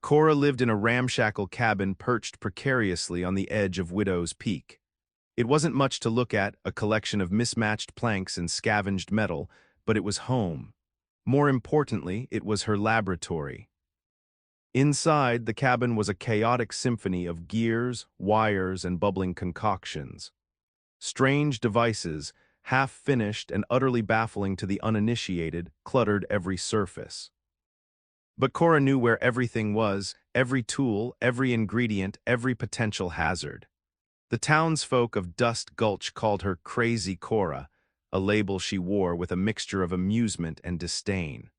Cora lived in a ramshackle cabin perched precariously on the edge of Widow's Peak. It wasn't much to look at, a collection of mismatched planks and scavenged metal, but it was home. More importantly, it was her laboratory. Inside, the cabin was a chaotic symphony of gears, wires, and bubbling concoctions. Strange devices, half-finished and utterly baffling to the uninitiated, cluttered every surface. But Cora knew where everything was, every tool, every ingredient, every potential hazard. The townsfolk of Dust Gulch called her Crazy Cora, a label she wore with a mixture of amusement and disdain.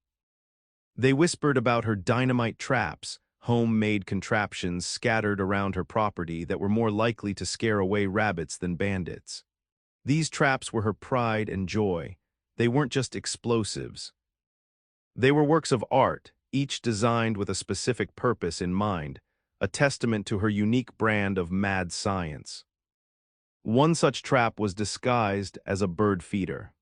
They whispered about her dynamite traps, homemade contraptions scattered around her property that were more likely to scare away rabbits than bandits. These traps were her pride and joy. They weren't just explosives. They were works of art, each designed with a specific purpose in mind, a testament to her unique brand of mad science. One such trap was disguised as a bird feeder.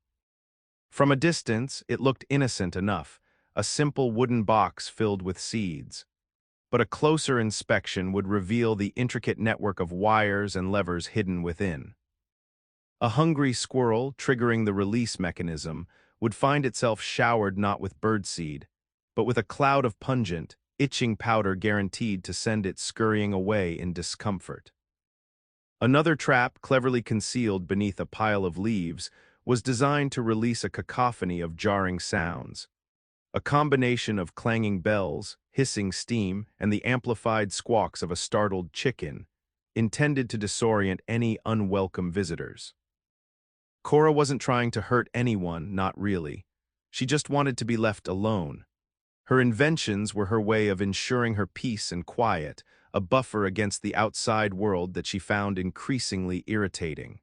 From a distance, it looked innocent enough, a simple wooden box filled with seeds. But a closer inspection would reveal the intricate network of wires and levers hidden within. A hungry squirrel, triggering the release mechanism, would find itself showered not with birdseed, but with a cloud of pungent, itching powder guaranteed to send it scurrying away in discomfort. Another trap, cleverly concealed beneath a pile of leaves, was designed to release a cacophony of jarring sounds. A combination of clanging bells, hissing steam, and the amplified squawks of a startled chicken, intended to disorient any unwelcome visitors. Cora wasn't trying to hurt anyone, not really. She just wanted to be left alone. Her inventions were her way of ensuring her peace and quiet, a buffer against the outside world that she found increasingly irritating.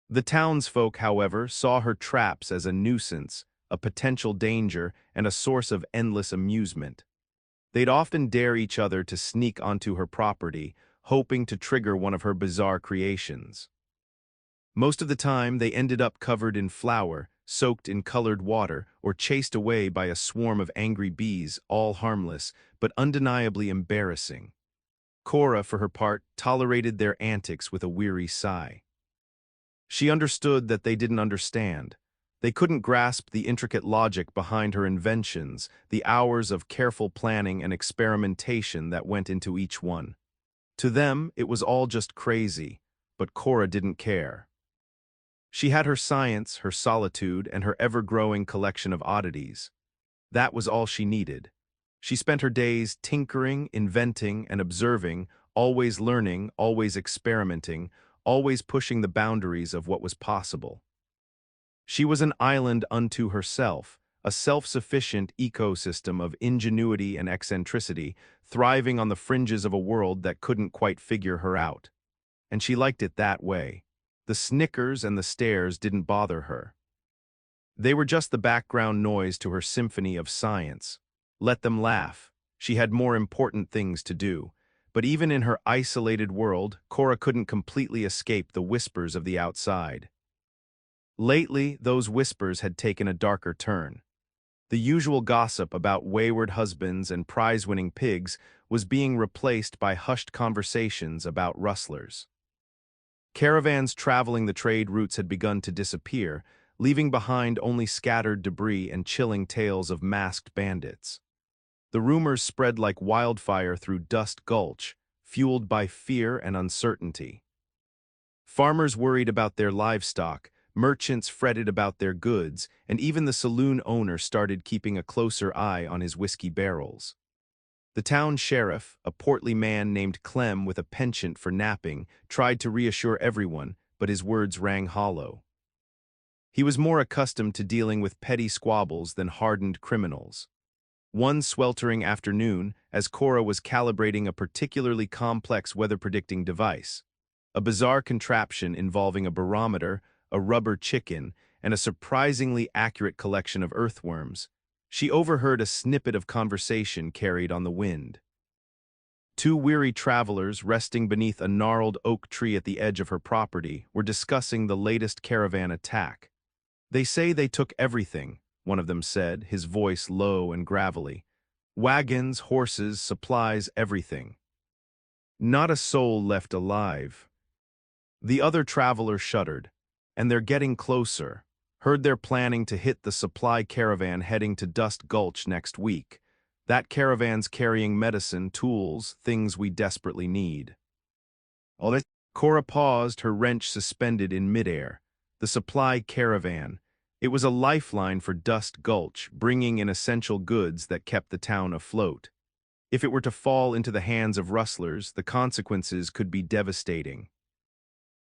The townsfolk, however, saw her traps as a nuisance, a potential danger, and a source of endless amusement. They'd often dare each other to sneak onto her property, hoping to trigger one of her bizarre creations. Most of the time, they ended up covered in flour, soaked in colored water, or chased away by a swarm of angry bees, all harmless, but undeniably embarrassing. Cora, for her part, tolerated their antics with a weary sigh. She understood that they didn't understand. They couldn't grasp the intricate logic behind her inventions, the hours of careful planning and experimentation that went into each one. To them, it was all just crazy, but Cora didn't care. She had her science, her solitude, and her ever-growing collection of oddities. That was all she needed. She spent her days tinkering, inventing, and observing, always learning, always experimenting, always pushing the boundaries of what was possible. She was an island unto herself, a self-sufficient ecosystem of ingenuity and eccentricity, thriving on the fringes of a world that couldn't quite figure her out. And she liked it that way. The snickers and the stares didn't bother her. They were just the background noise to her symphony of science. Let them laugh. She had more important things to do. But even in her isolated world, Cora couldn't completely escape the whispers of the outside. Lately, those whispers had taken a darker turn. The usual gossip about wayward husbands and prize-winning pigs was being replaced by hushed conversations about rustlers. Caravans traveling the trade routes had begun to disappear, leaving behind only scattered debris and chilling tales of masked bandits. The rumors spread like wildfire through Dust Gulch, fueled by fear and uncertainty. Farmers worried about their livestock, merchants fretted about their goods, and even the saloon owner started keeping a closer eye on his whiskey barrels. The town sheriff, a portly man named Clem with a penchant for napping, tried to reassure everyone, but his words rang hollow. He was more accustomed to dealing with petty squabbles than hardened criminals. One sweltering afternoon, as Cora was calibrating a particularly complex weather-predicting device, a bizarre contraption involving a barometer, a rubber chicken, and a surprisingly accurate collection of earthworms, she overheard a snippet of conversation carried on the wind. Two weary travelers resting beneath a gnarled oak tree at the edge of her property were discussing the latest caravan attack. "They say they took everything," one of them said, his voice low and gravelly. Wagons, horses, supplies, everything. Not a soul left alive. The other traveler shuddered. And they're getting closer. Heard they're planning to hit the supply caravan heading to Dust Gulch next week. That caravan's carrying medicine, tools, things we desperately need. All this. Cora paused, her wrench suspended in midair. The supply caravan. It was a lifeline for Dust Gulch, bringing in essential goods that kept the town afloat. If it were to fall into the hands of rustlers, the consequences could be devastating.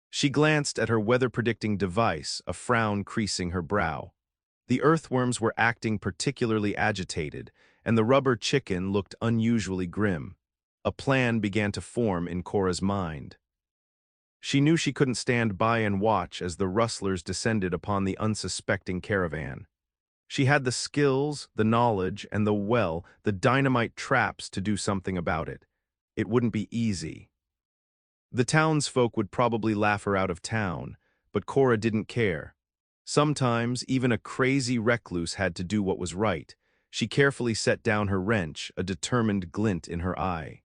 She glanced at her weather-predicting device, a frown creasing her brow. The earthworms were acting particularly agitated, and the rubber chicken looked unusually grim. A plan began to form in Cora's mind. She knew she couldn't stand by and watch as the rustlers descended upon the unsuspecting caravan. She had the skills, the knowledge, and the dynamite traps to do something about it. It wouldn't be easy. The townsfolk would probably laugh her out of town, but Cora didn't care. Sometimes, even a crazy recluse had to do what was right. She carefully set down her wrench, a determined glint in her eye.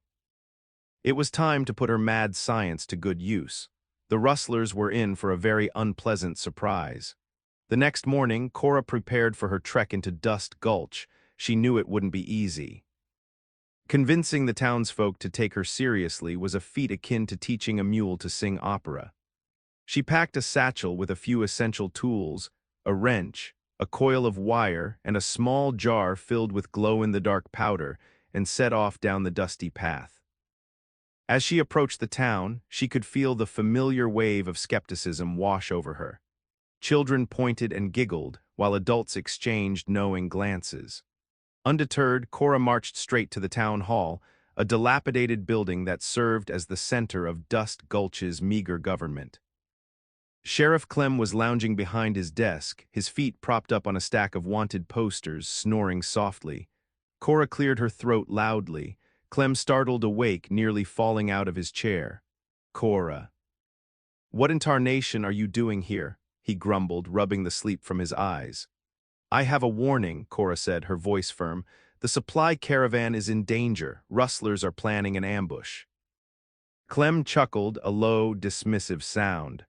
It was time to put her mad science to good use. The rustlers were in for a very unpleasant surprise. The next morning, Cora prepared for her trek into Dust Gulch. She knew it wouldn't be easy. Convincing the townsfolk to take her seriously was a feat akin to teaching a mule to sing opera. She packed a satchel with a few essential tools, a wrench, a coil of wire, and a small jar filled with glow-in-the-dark powder, and set off down the dusty path. As she approached the town, she could feel the familiar wave of skepticism wash over her. Children pointed and giggled, while adults exchanged knowing glances. Undeterred, Cora marched straight to the town hall, a dilapidated building that served as the center of Dust Gulch's meager government. Sheriff Clem was lounging behind his desk, his feet propped up on a stack of wanted posters, snoring softly. Cora cleared her throat loudly. Clem startled awake, nearly falling out of his chair. "Cora. What in tarnation are you doing here?" he grumbled, rubbing the sleep from his eyes. "I have a warning," Cora said, her voice firm. "The supply caravan is in danger. Rustlers are planning an ambush." Clem chuckled, a low, dismissive sound.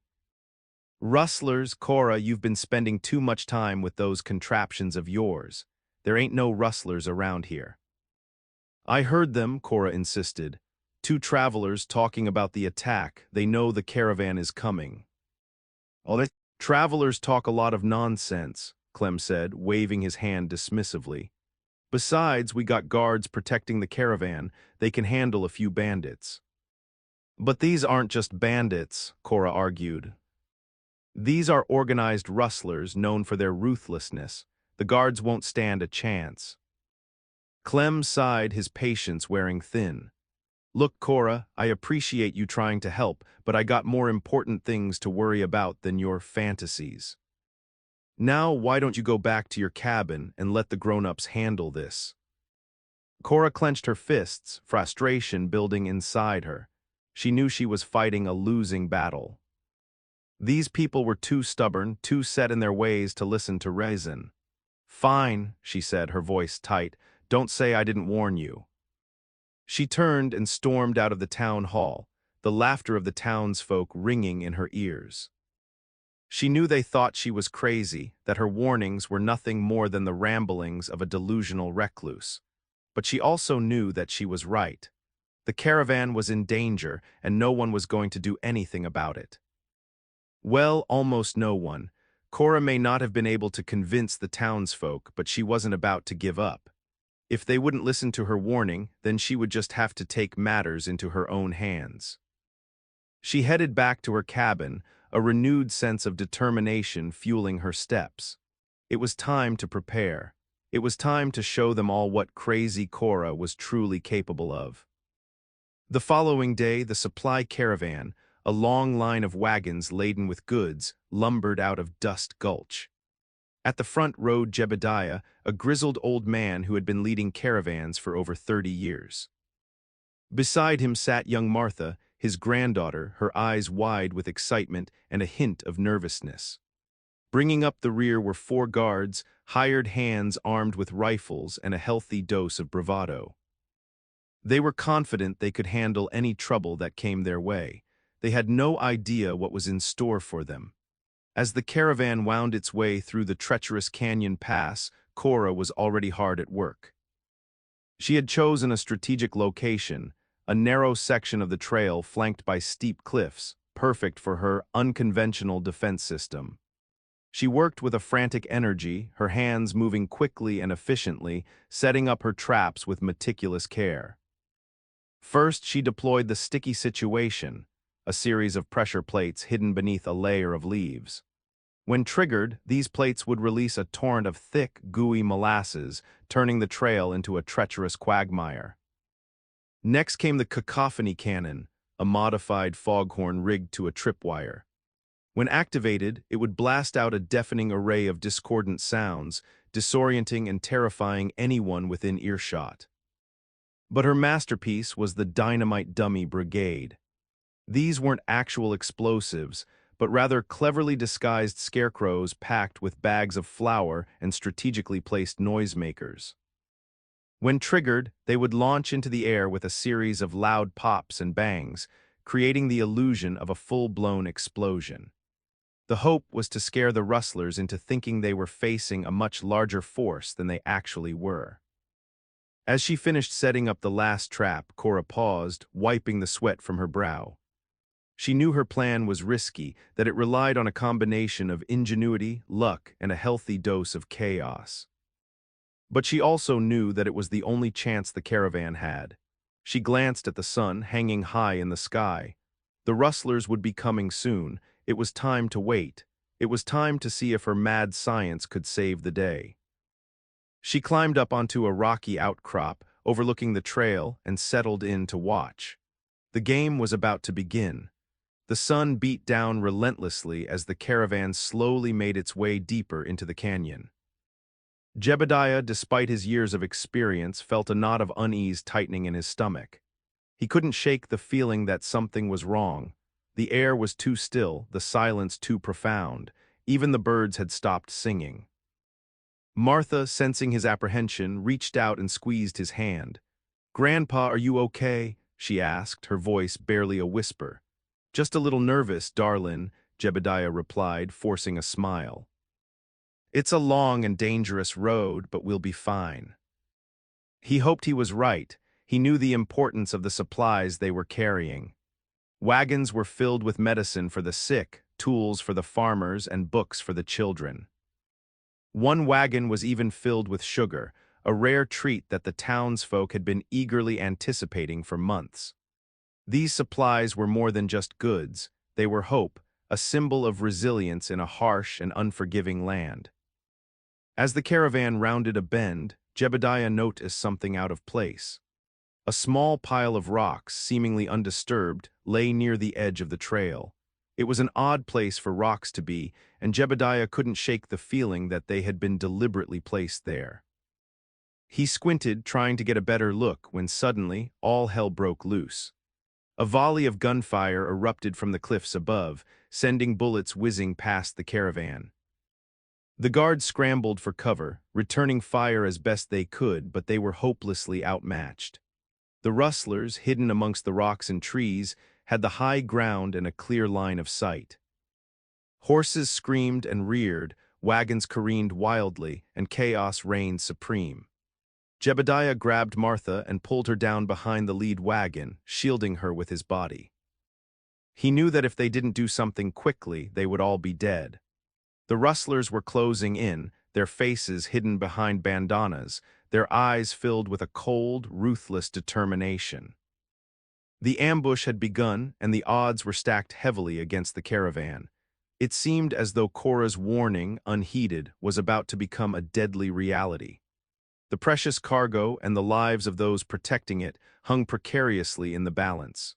"Rustlers, Cora, you've been spending too much time with those contraptions of yours. There ain't no rustlers around here." "I heard them," Cora insisted. "Two travelers talking about the attack. They know the caravan is coming." "Oh, the travelers talk a lot of nonsense," Clem said, waving his hand dismissively. "Besides, we got guards protecting the caravan. They can handle a few bandits." "But these aren't just bandits," Cora argued. "These are organized rustlers known for their ruthlessness. The guards won't stand a chance." Clem sighed, his patience wearing thin. "Look, Cora, I appreciate you trying to help, but I got more important things to worry about than your fantasies. Now, why don't you go back to your cabin and let the grown-ups handle this?" Cora clenched her fists, frustration building inside her. She knew she was fighting a losing battle. These people were too stubborn, too set in their ways to listen to reason. "Fine," she said, her voice tight. "Don't say I didn't warn you." She turned and stormed out of the town hall, the laughter of the townsfolk ringing in her ears. She knew they thought she was crazy, that her warnings were nothing more than the ramblings of a delusional recluse. But she also knew that she was right. The caravan was in danger, and no one was going to do anything about it. Well, almost no one. Cora may not have been able to convince the townsfolk, but she wasn't about to give up. If they wouldn't listen to her warning, then she would just have to take matters into her own hands. She headed back to her cabin, a renewed sense of determination fueling her steps. It was time to prepare. It was time to show them all what crazy Cora was truly capable of. The following day, the supply caravan, a long line of wagons laden with goods, lumbered out of Dust Gulch. At the front rode Jebediah, a grizzled old man who had been leading caravans for over 30 years. Beside him sat young Martha, his granddaughter, her eyes wide with excitement and a hint of nervousness. Bringing up the rear were 4 guards, hired hands armed with rifles and a healthy dose of bravado. They were confident they could handle any trouble that came their way. They had no idea what was in store for them. As the caravan wound its way through the treacherous canyon pass, Cora was already hard at work. She had chosen a strategic location, a narrow section of the trail flanked by steep cliffs, perfect for her unconventional defense system. She worked with a frantic energy, her hands moving quickly and efficiently, setting up her traps with meticulous care. First, she deployed the sticky situation, a series of pressure plates hidden beneath a layer of leaves. When triggered, these plates would release a torrent of thick, gooey molasses, turning the trail into a treacherous quagmire. Next came the cacophony cannon, a modified foghorn rigged to a tripwire. When activated, it would blast out a deafening array of discordant sounds, disorienting and terrifying anyone within earshot. But her masterpiece was the dynamite dummy brigade. These weren't actual explosives, but rather cleverly disguised scarecrows packed with bags of flour and strategically placed noisemakers. When triggered, they would launch into the air with a series of loud pops and bangs, creating the illusion of a full-blown explosion. The hope was to scare the rustlers into thinking they were facing a much larger force than they actually were. As she finished setting up the last trap, Cora paused, wiping the sweat from her brow. She knew her plan was risky, that it relied on a combination of ingenuity, luck, and a healthy dose of chaos. But she also knew that it was the only chance the caravan had. She glanced at the sun hanging high in the sky. The rustlers would be coming soon. It was time to wait. It was time to see if her mad science could save the day. She climbed up onto a rocky outcrop, overlooking the trail, and settled in to watch. The game was about to begin. The sun beat down relentlessly as the caravan slowly made its way deeper into the canyon. Jebediah, despite his years of experience, felt a knot of unease tightening in his stomach. He couldn't shake the feeling that something was wrong. The air was too still, the silence too profound. Even the birds had stopped singing. Martha, sensing his apprehension, reached out and squeezed his hand. "Grandpa, are you okay?" she asked, her voice barely a whisper. "Just a little nervous, darlin'," Jebediah replied, forcing a smile. "It's a long and dangerous road, but we'll be fine." He hoped he was right. He knew the importance of the supplies they were carrying. Wagons were filled with medicine for the sick, tools for the farmers, and books for the children. One wagon was even filled with sugar, a rare treat that the townsfolk had been eagerly anticipating for months. These supplies were more than just goods. They were hope, a symbol of resilience in a harsh and unforgiving land. As the caravan rounded a bend, Jebediah noticed something out of place. A small pile of rocks, seemingly undisturbed, lay near the edge of the trail. It was an odd place for rocks to be, and Jebediah couldn't shake the feeling that they had been deliberately placed there. He squinted, trying to get a better look, when suddenly all hell broke loose. A volley of gunfire erupted from the cliffs above, sending bullets whizzing past the caravan. The guards scrambled for cover, returning fire as best they could, but they were hopelessly outmatched. The rustlers, hidden amongst the rocks and trees, had the high ground and a clear line of sight. Horses screamed and reared, wagons careened wildly, and chaos reigned supreme. Jebediah grabbed Martha and pulled her down behind the lead wagon, shielding her with his body. He knew that if they didn't do something quickly, they would all be dead. The rustlers were closing in, their faces hidden behind bandanas, their eyes filled with a cold, ruthless determination. The ambush had begun, and the odds were stacked heavily against the caravan. It seemed as though Cora's warning, unheeded, was about to become a deadly reality. The precious cargo and the lives of those protecting it hung precariously in the balance.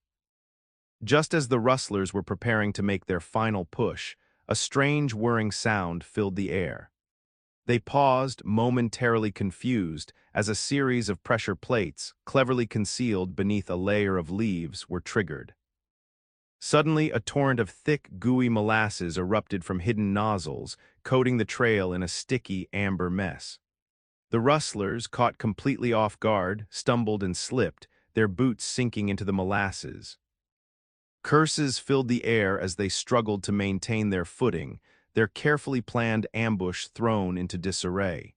Just as the rustlers were preparing to make their final push, a strange whirring sound filled the air. They paused, momentarily confused, as a series of pressure plates, cleverly concealed beneath a layer of leaves, were triggered. Suddenly, a torrent of thick, gooey molasses erupted from hidden nozzles, coating the trail in a sticky, amber mess. The rustlers, caught completely off guard, stumbled and slipped, their boots sinking into the molasses. Curses filled the air as they struggled to maintain their footing, their carefully planned ambush thrown into disarray.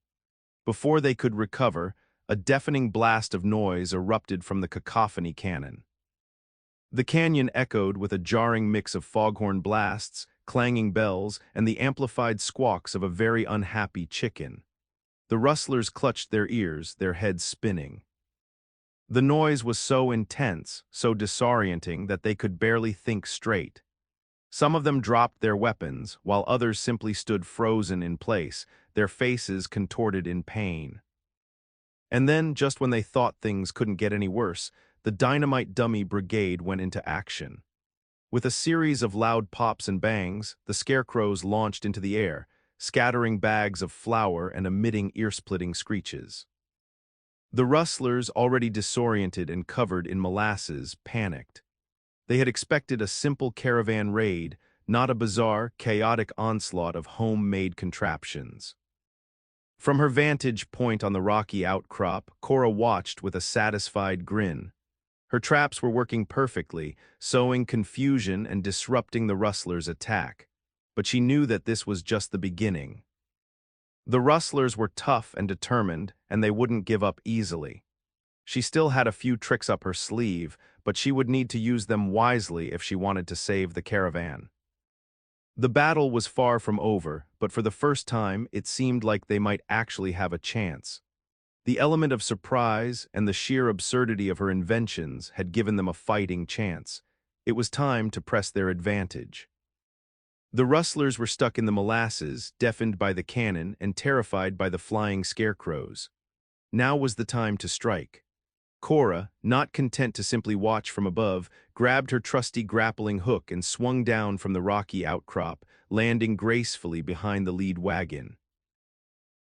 Before they could recover, a deafening blast of noise erupted from the cacophony cannon. The canyon echoed with a jarring mix of foghorn blasts, clanging bells, and the amplified squawks of a very unhappy chicken. The rustlers clutched their ears, their heads spinning. The noise was so intense, so disorienting that they could barely think straight. Some of them dropped their weapons, while others simply stood frozen in place, their faces contorted in pain. And then, just when they thought things couldn't get any worse, the Dynamite Dummy Brigade went into action. With a series of loud pops and bangs, the scarecrows launched into the air, scattering bags of flour and emitting ear-splitting screeches. The rustlers, already disoriented and covered in molasses, panicked. They had expected a simple caravan raid, not a bizarre, chaotic onslaught of homemade contraptions. From her vantage point on the rocky outcrop, Cora watched with a satisfied grin. Her traps were working perfectly, sowing confusion and disrupting the rustlers' attack. But she knew that this was just the beginning. The rustlers were tough and determined, and they wouldn't give up easily. She still had a few tricks up her sleeve, but she would need to use them wisely if she wanted to save the caravan. The battle was far from over, but for the first time, it seemed like they might actually have a chance. The element of surprise and the sheer absurdity of her inventions had given them a fighting chance. It was time to press their advantage. The rustlers were stuck in the molasses, deafened by the cannon and terrified by the flying scarecrows. Now was the time to strike. Cora, not content to simply watch from above, grabbed her trusty grappling hook and swung down from the rocky outcrop, landing gracefully behind the lead wagon.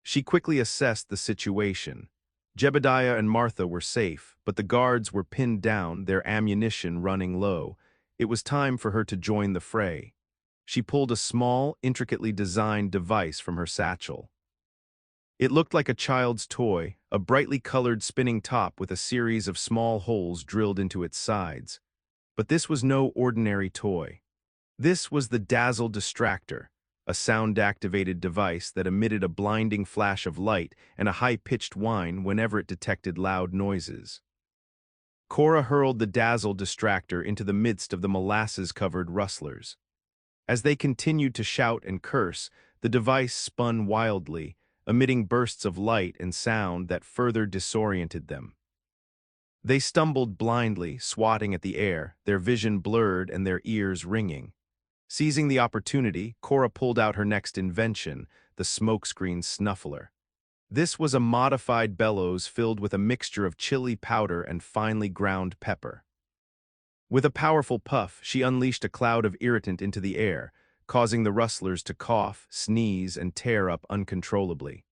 She quickly assessed the situation. Jebediah and Martha were safe, but the guards were pinned down, their ammunition running low. It was time for her to join the fray. She pulled a small, intricately designed device from her satchel. It looked like a child's toy, a brightly colored spinning top with a series of small holes drilled into its sides. But this was no ordinary toy. This was the Dazzle Distractor, a sound-activated device that emitted a blinding flash of light and a high-pitched whine whenever it detected loud noises. Cora hurled the Dazzle Distractor into the midst of the molasses-covered rustlers. As they continued to shout and curse, the device spun wildly, emitting bursts of light and sound that further disoriented them. They stumbled blindly, swatting at the air, their vision blurred and their ears ringing. Seizing the opportunity, Cora pulled out her next invention, the smokescreen snuffler. This was a modified bellows filled with a mixture of chili powder and finely ground pepper. With a powerful puff, she unleashed a cloud of irritant into the air, causing the rustlers to cough, sneeze, and tear up uncontrollably.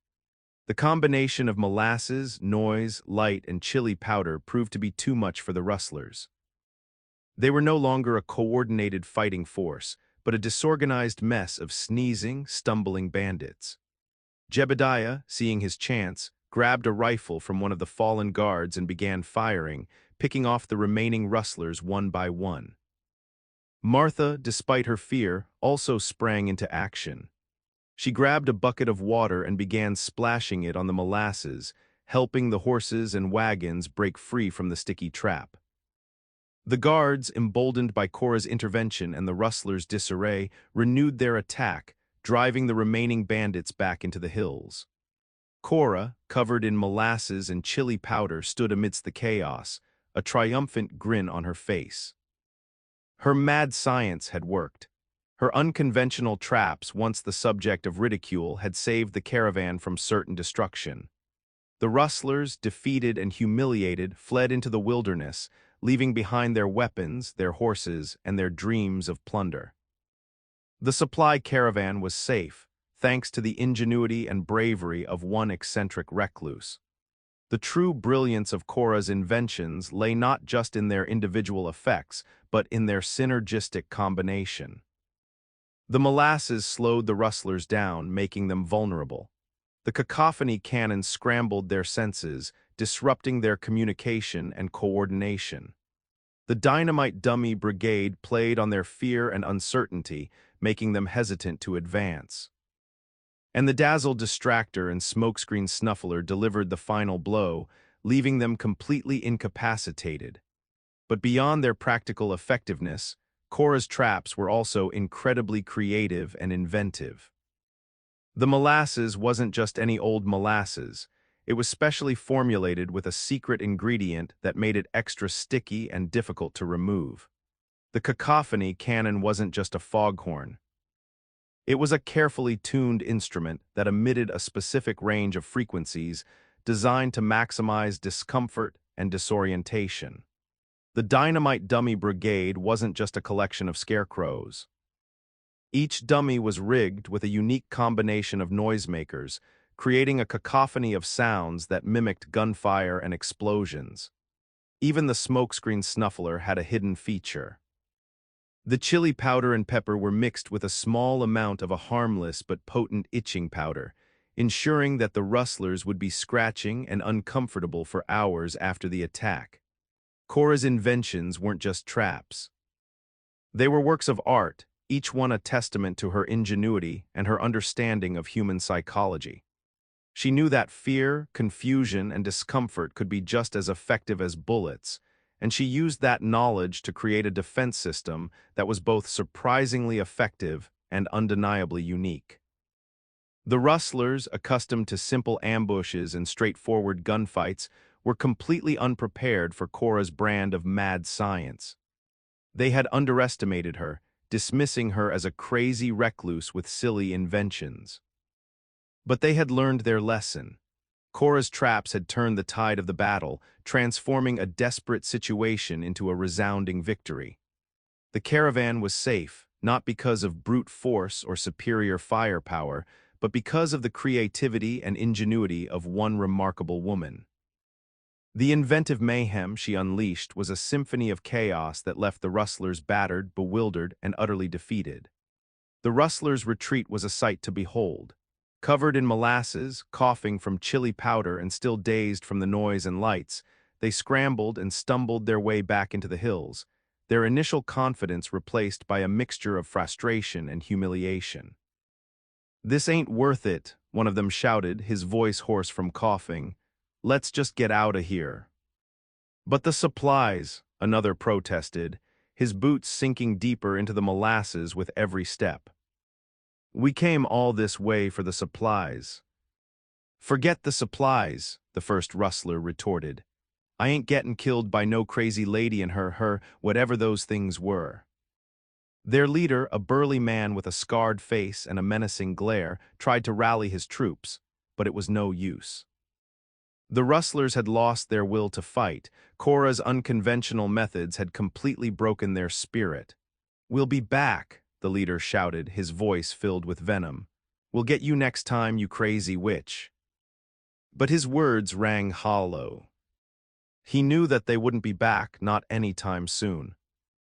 The combination of molasses, noise, light, and chili powder proved to be too much for the rustlers. They were no longer a coordinated fighting force, but a disorganized mess of sneezing, stumbling bandits. Jebediah, seeing his chance, grabbed a rifle from one of the fallen guards and began firing, picking off the remaining rustlers one by one. Martha, despite her fear, also sprang into action. She grabbed a bucket of water and began splashing it on the molasses, helping the horses and wagons break free from the sticky trap. The guards, emboldened by Cora's intervention and the rustlers' disarray, renewed their attack, driving the remaining bandits back into the hills. Cora, covered in molasses and chili powder, stood amidst the chaos, a triumphant grin on her face. Her mad science had worked. Her unconventional traps, once the subject of ridicule, had saved the caravan from certain destruction. The rustlers, defeated and humiliated, fled into the wilderness, leaving behind their weapons, their horses, and their dreams of plunder. The supply caravan was safe, thanks to the ingenuity and bravery of one eccentric recluse. The true brilliance of Cora's inventions lay not just in their individual effects, but in their synergistic combination. The molasses slowed the rustlers down, making them vulnerable. The cacophony cannon scrambled their senses, disrupting their communication and coordination. The dynamite dummy brigade played on their fear and uncertainty, making them hesitant to advance. And the dazzle distractor and smokescreen snuffler delivered the final blow, leaving them completely incapacitated. But beyond their practical effectiveness, Cora's traps were also incredibly creative and inventive. The molasses wasn't just any old molasses. It was specially formulated with a secret ingredient that made it extra sticky and difficult to remove. The cacophony cannon wasn't just a foghorn. It was a carefully tuned instrument that emitted a specific range of frequencies designed to maximize discomfort and disorientation. The dynamite dummy brigade wasn't just a collection of scarecrows. Each dummy was rigged with a unique combination of noisemakers, creating a cacophony of sounds that mimicked gunfire and explosions. Even the smokescreen snuffler had a hidden feature. The chili powder and pepper were mixed with a small amount of a harmless but potent itching powder, ensuring that the rustlers would be scratching and uncomfortable for hours after the attack. Cora's inventions weren't just traps. They were works of art, each one a testament to her ingenuity and her understanding of human psychology. She knew that fear, confusion, and discomfort could be just as effective as bullets, and she used that knowledge to create a defense system that was both surprisingly effective and undeniably unique. The rustlers, accustomed to simple ambushes and straightforward gunfights, were completely unprepared for Cora's brand of mad science. They had underestimated her, dismissing her as a crazy recluse with silly inventions. But they had learned their lesson. Cora's traps had turned the tide of the battle, transforming a desperate situation into a resounding victory. The caravan was safe, not because of brute force or superior firepower, but because of the creativity and ingenuity of one remarkable woman. The inventive mayhem she unleashed was a symphony of chaos that left the rustlers battered, bewildered, and utterly defeated. The rustlers' retreat was a sight to behold. Covered in molasses, coughing from chili powder and still dazed from the noise and lights, they scrambled and stumbled their way back into the hills, their initial confidence replaced by a mixture of frustration and humiliation. "This ain't worth it," one of them shouted, his voice hoarse from coughing. "Let's just get out of here." "But the supplies," another protested, his boots sinking deeper into the molasses with every step. "We came all this way for the supplies." "Forget the supplies," the first rustler retorted. "I ain't getting killed by no crazy lady and her, whatever those things were." Their leader, a burly man with a scarred face and a menacing glare, tried to rally his troops, but it was no use. The rustlers had lost their will to fight. Cora's unconventional methods had completely broken their spirit. "We'll be back," the leader shouted, his voice filled with venom. "We'll get you next time, you crazy witch." But his words rang hollow. He knew that they wouldn't be back, not any time soon.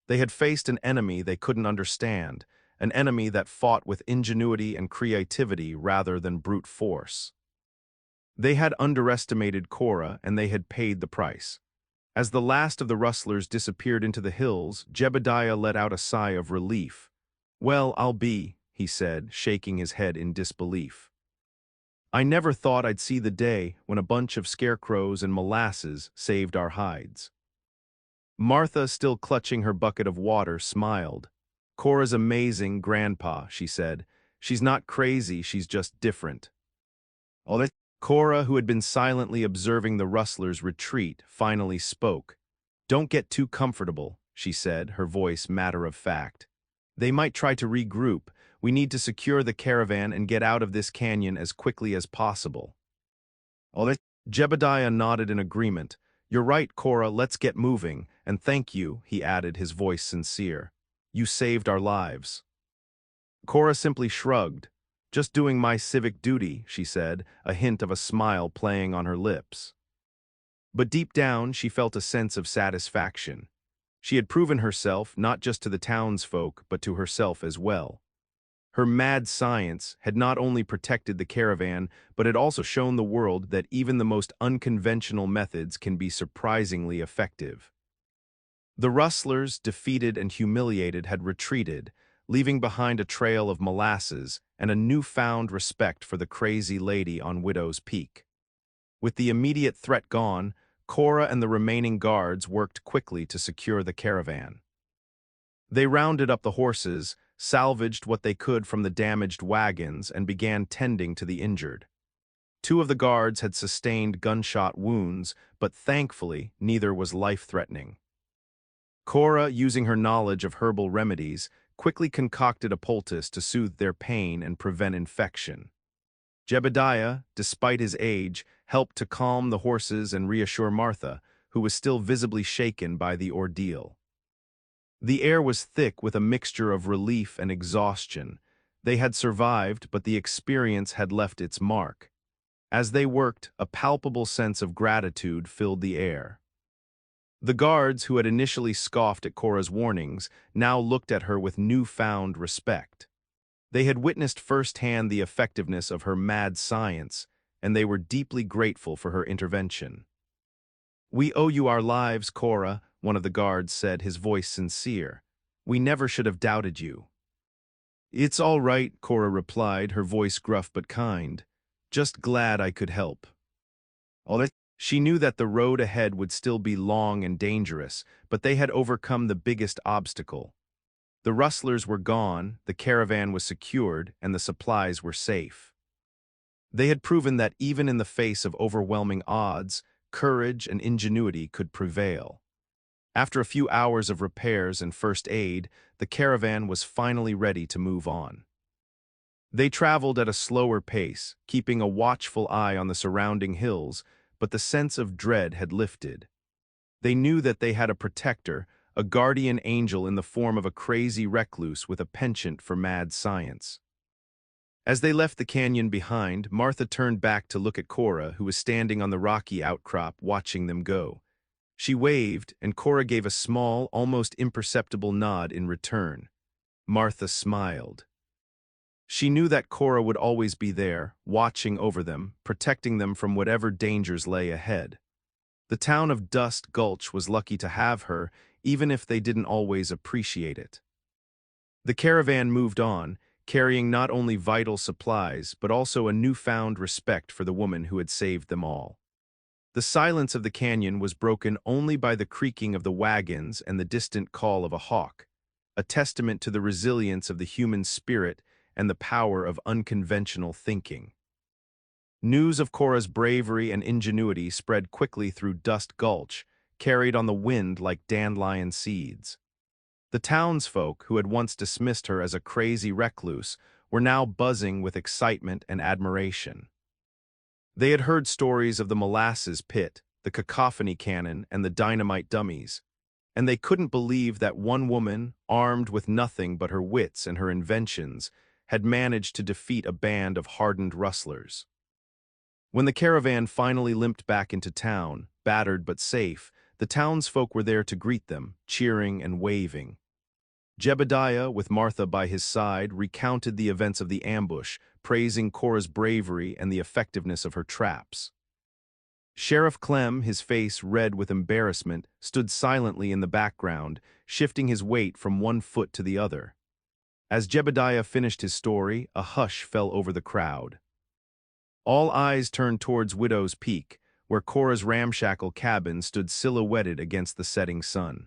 They had faced an enemy they couldn't understand, an enemy that fought with ingenuity and creativity rather than brute force. They had underestimated Cora, and they had paid the price. As the last of the rustlers disappeared into the hills, Jebediah let out a sigh of relief. "Well, I'll be," he said, shaking his head in disbelief. "I never thought I'd see the day when a bunch of scarecrows and molasses saved our hides." Martha, still clutching her bucket of water, smiled. "Cora's amazing, Grandpa," she said. "She's not crazy, she's just different." Cora, who had been silently observing the rustlers' retreat, finally spoke. "Don't get too comfortable," she said, her voice matter of fact. "They might try to regroup. We need to secure the caravan and get out of this canyon as quickly as possible." Jebediah nodded in agreement. "You're right, Cora, let's get moving. And thank you," he added, his voice sincere. "You saved our lives." Cora simply shrugged. "Just doing my civic duty," she said, a hint of a smile playing on her lips. But deep down, she felt a sense of satisfaction. She had proven herself not just to the townsfolk, but to herself as well. Her mad science had not only protected the caravan, but had also shown the world that even the most unconventional methods can be surprisingly effective. The rustlers, defeated and humiliated, had retreated, leaving behind a trail of molasses and a newfound respect for the crazy lady on Widow's Peak. With the immediate threat gone, Cora and the remaining guards worked quickly to secure the caravan. They rounded up the horses, salvaged what they could from the damaged wagons, and began tending to the injured. Two of the guards had sustained gunshot wounds, but thankfully neither was life-threatening. Cora, using her knowledge of herbal remedies, quickly concocted a poultice to soothe their pain and prevent infection. Jebediah, despite his age, helped to calm the horses and reassure Martha, who was still visibly shaken by the ordeal. The air was thick with a mixture of relief and exhaustion. They had survived, but the experience had left its mark. As they worked, a palpable sense of gratitude filled the air. The guards, who had initially scoffed at Cora's warnings, now looked at her with newfound respect. They had witnessed firsthand the effectiveness of her mad science, and they were deeply grateful for her intervention. "We owe you our lives, Cora," one of the guards said, his voice sincere. "We never should have doubted you." "It's all right," Cora replied, her voice gruff but kind. "Just glad I could help." She knew that the road ahead would still be long and dangerous, but they had overcome the biggest obstacle. The rustlers were gone, the caravan was secured, and the supplies were safe. They had proven that even in the face of overwhelming odds, courage and ingenuity could prevail. After a few hours of repairs and first aid, the caravan was finally ready to move on. They traveled at a slower pace, keeping a watchful eye on the surrounding hills, but the sense of dread had lifted. They knew that they had a protector, a guardian angel in the form of a crazy recluse with a penchant for mad science. As they left the canyon behind, Martha turned back to look at Cora, who was standing on the rocky outcrop watching them go. She waved, and Cora gave a small, almost imperceptible nod in return. Martha smiled. She knew that Cora would always be there, watching over them, protecting them from whatever dangers lay ahead. The town of Dust Gulch was lucky to have her, even if they didn't always appreciate it. The caravan moved on, carrying not only vital supplies, but also a newfound respect for the woman who had saved them all. The silence of the canyon was broken only by the creaking of the wagons and the distant call of a hawk, a testament to the resilience of the human spirit and the power of unconventional thinking. News of Cora's bravery and ingenuity spread quickly through Dust Gulch, carried on the wind like dandelion seeds. The townsfolk, who had once dismissed her as a crazy recluse, were now buzzing with excitement and admiration. They had heard stories of the molasses pit, the cacophony cannon, and the dynamite dummies, and they couldn't believe that one woman, armed with nothing but her wits and her inventions, had managed to defeat a band of hardened rustlers. When the caravan finally limped back into town, battered but safe, the townsfolk were there to greet them, cheering and waving. Jebediah, with Martha by his side, recounted the events of the ambush, praising Cora's bravery and the effectiveness of her traps. Sheriff Clem, his face red with embarrassment, stood silently in the background, shifting his weight from one foot to the other. As Jebediah finished his story, a hush fell over the crowd. All eyes turned towards Widow's Peak, where Cora's ramshackle cabin stood silhouetted against the setting sun.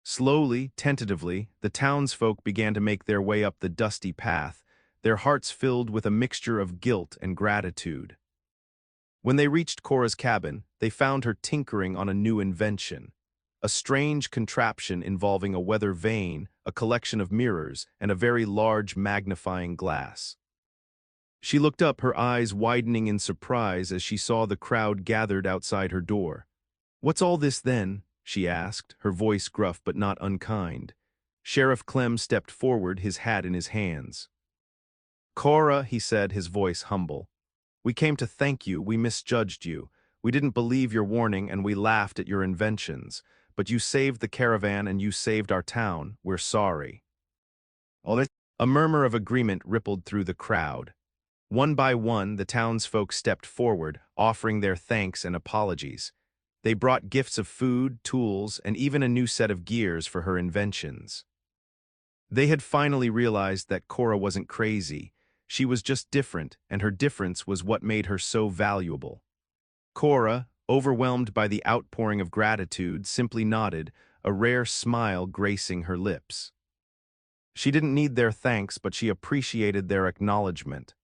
Slowly, tentatively, the townsfolk began to make their way up the dusty path, their hearts filled with a mixture of guilt and gratitude. When they reached Cora's cabin, they found her tinkering on a new invention, a strange contraption involving a weather vane, a collection of mirrors, and a very large magnifying glass. She looked up, her eyes widening in surprise as she saw the crowd gathered outside her door. "What's all this, then?" she asked, her voice gruff but not unkind. Sheriff Clem stepped forward, his hat in his hands. "Cora," he said, his voice humble, "we came to thank you. We misjudged you. We didn't believe your warning and we laughed at your inventions. But you saved the caravan and you saved our town. We're sorry. A murmur of agreement rippled through the crowd. One by one, the townsfolk stepped forward, offering their thanks and apologies. They brought gifts of food, tools, and even a new set of gears for her inventions. They had finally realized that Cora wasn't crazy. She was just different, and her difference was what made her so valuable. Cora, overwhelmed by the outpouring of gratitude, simply nodded, a rare smile gracing her lips. She didn't need their thanks, but she appreciated their acknowledgement.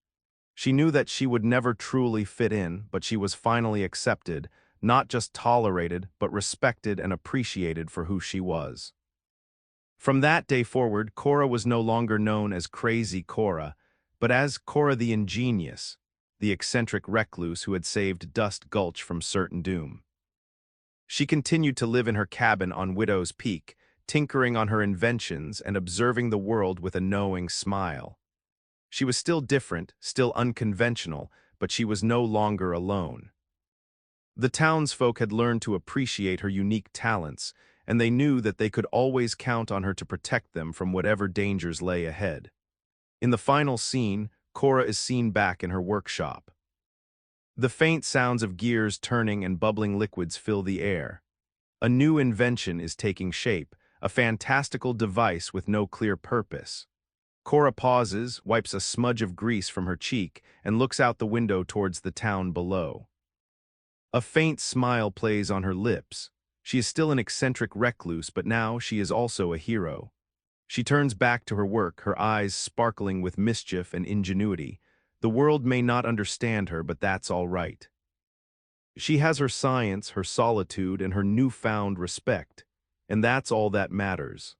She knew that she would never truly fit in, but she was finally accepted, not just tolerated, but respected and appreciated for who she was. From that day forward, Cora was no longer known as Crazy Cora, but as Cora the Ingenious, the eccentric recluse who had saved Dust Gulch from certain doom. She continued to live in her cabin on Widow's Peak, tinkering on her inventions and observing the world with a knowing smile. She was still different, still unconventional, but she was no longer alone. The townsfolk had learned to appreciate her unique talents, and they knew that they could always count on her to protect them from whatever dangers lay ahead. In the final scene, Cora is seen back in her workshop. The faint sounds of gears turning and bubbling liquids fill the air. A new invention is taking shape, a fantastical device with no clear purpose. Cora pauses, wipes a smudge of grease from her cheek, and looks out the window towards the town below. A faint smile plays on her lips. She is still an eccentric recluse, but now she is also a hero. She turns back to her work, her eyes sparkling with mischief and ingenuity. The world may not understand her, but that's all right. She has her science, her solitude, and her newfound respect, and that's all that matters.